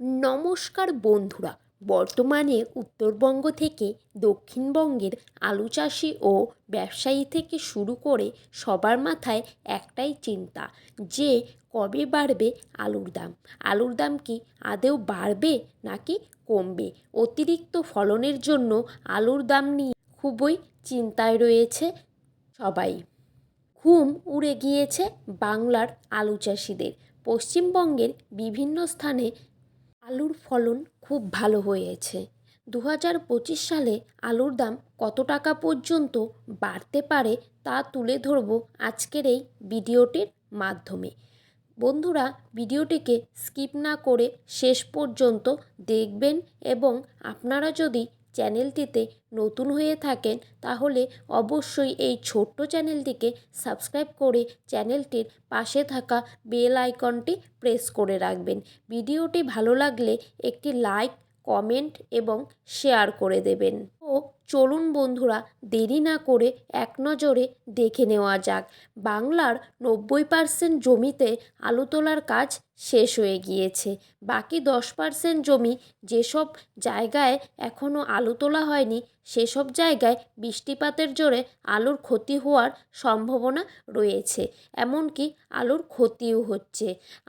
নমস্কার বন্ধুরা, বর্তমানে উত্তরবঙ্গ থেকে দক্ষিণবঙ্গের আলু চাষি ও ব্যবসায়ী থেকে শুরু করে সবার মাথায় একটাই চিন্তা যে কবে বাড়বে আলুর দাম। আলুর দাম কি আদৌ বাড়বে নাকি কমবে? অতিরিক্ত ফলনের জন্য আলুর দাম নিয়ে খুবই চিন্তায় রয়েছে সবাই। ঘুম উড়ে গিয়েছে বাংলার আলু চাষিদের। পশ্চিমবঙ্গের বিভিন্ন স্থানে আলুর ফলন খুব ভালো হয়েছে। 2025 সালে আলুর দাম কত টাকা পর্যন্ত বাড়তে পারে তা তুলে ধরব আজকের এই ভিডিওটির মাধ্যমে। বন্ধুরা, ভিডিওটিকে স্কিপ না করে শেষ পর্যন্ত দেখবেন এবং আপনারা যদি চ্যানেলটিতে নতুন হয়ে থাকেন তাহলে অবশ্যই এই ছোট্ট চ্যানেলটিকে সাবস্ক্রাইব করে চ্যানেলটির পাশে থাকা বেল আইকনটি প্রেস করে রাখবেন। ভিডিওটি ভালো লাগলে একটি লাইক, কমেন্ট এবং শেয়ার করে দেবেন। চলুন বন্ধুরা, দেরি না করে এক নজরে দেখে নেওয়া যাক। বাংলার 90% জমিতে আলু তোলার কাজ শেষ হয়ে গিয়েছে। বাকি 10% জমি যেসব জায়গায় এখনও আলু তোলা হয়নি সেসব জায়গায় বৃষ্টিপাতের জোরে আলুর ক্ষতি হওয়ার সম্ভাবনা রয়েছে। এমনকি আলুর ক্ষতিও হচ্ছে।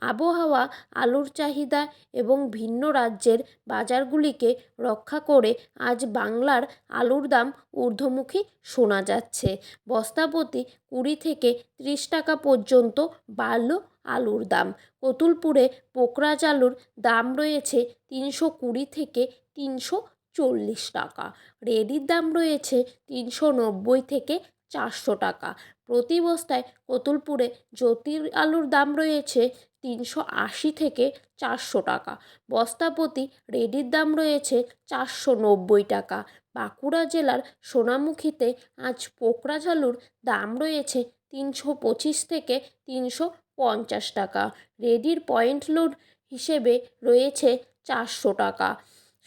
আবহাওয়া আলুর চাহিদা এবং ভিন্ন রাজ্যের বাজারগুলিকে রক্ষা করে আজ বাংলার আলুর দাম ঊর্ধ্বমুখী শোনা যাচ্ছে। বস্তাপ্রতি 20 থেকে 30 টাকা পর্যন্ত বাড়ল আলুর দাম। কতুলপুরে পোকরাজ আলুর দাম রয়েছে 320 থেকে 340 টাকা। রেডির দাম রয়েছে 390 থেকে 400 টাকা। প্রতি বস্তায় কতুলপুরে জ্যোতির আলুর দাম রয়েছে 380 থেকে 400 টাকা। বস্তাপ্রতি রেডির দাম রয়েছে 490 টাকা। বাঁকুড়া জেলার সোনামুখীতে আজ পোকরাজ আলুর দাম রয়েছে 325 থেকে 350 টাকা। রেডির পয়েন্ট লোড হিসেবে রয়েছে 400 টাকা।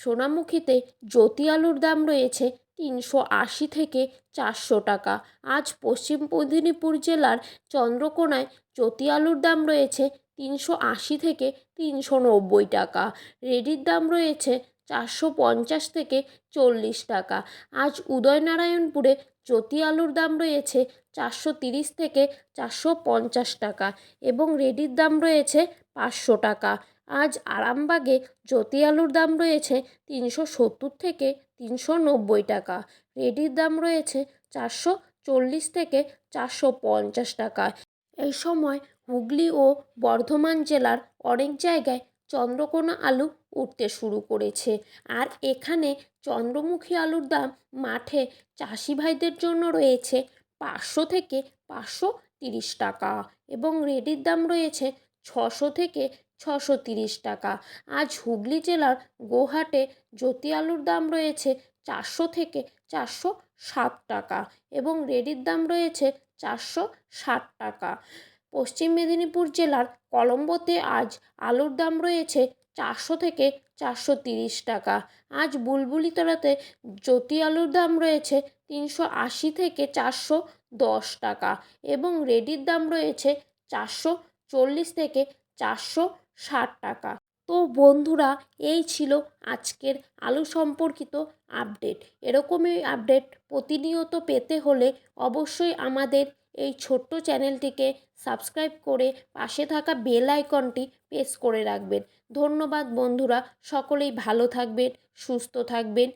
সোনামুখীতে জ্যোতি আলুর দাম রয়েছে 380 থেকে 400 টাকা। আজ পশ্চিম মেদিনীপুর জেলার চন্দ্রকোনায় জ্যোতি আলুর দাম রয়েছে 380 থেকে 390 টাকা। রেডির দাম রয়েছে 450 থেকে 40 টাকা। আজ উদয়নারায়ণপুরে জ্যোতি আলুর দাম রয়েছে 430 থেকে 450 টাকা এবং রেডির দাম রয়েছে 500 টাকা। আজ আরামবাগে জ্যোতি আলুর দাম রয়েছে 370 থেকে 390 টাকা। রেডির দাম রয়েছে 440 থেকে 450 টাকা। এই সময় হুগলি ও বর্ধমান জেলার অনেক জায়গায় চন্দ্রকোনা আলু উঠতে শুরু করেছে। আর এখানে চন্দ্রমুখী আলুর দাম মাঠে চাষি ভাইদের জন্য রয়েছে 500 থেকে 530 টাকা এবং রেডির দাম রয়েছে 600 থেকে 630 টাকা। আজ হুগলি জেলার গোহাটে জ্যোতি আলুর দাম রয়েছে 400 থেকে 460 টাকা এবং রেডির দাম রয়েছে 460 টাকা। পশ্চিম মেদিনীপুর জেলার কলম্বোতে আজ আলুর দাম রয়েছে 400 থেকে 430 টাকা। আজ বুলবুলিতলাতে জ্যোতি আলুর দাম রয়েছে 380 থেকে 410 টাকা এবং রেডির দাম রয়েছে 440 থেকে 460 টাকা। তো বন্ধুরা, এই ছিল আজকের আলু সম্পর্কিত আপডেট। এরকমই আপডেট প্রতিনিয়ত পেতে হলে অবশ্যই আমাদের এই ছোট্ট চ্যানেলটিকে সাবস্ক্রাইব করে পাশে থাকা বেল আইকনটি প্রেস করে রাখবেন। ধন্যবাদ বন্ধুরা, সকলেই ভালো থাকবেন, সুস্থ থাকবেন।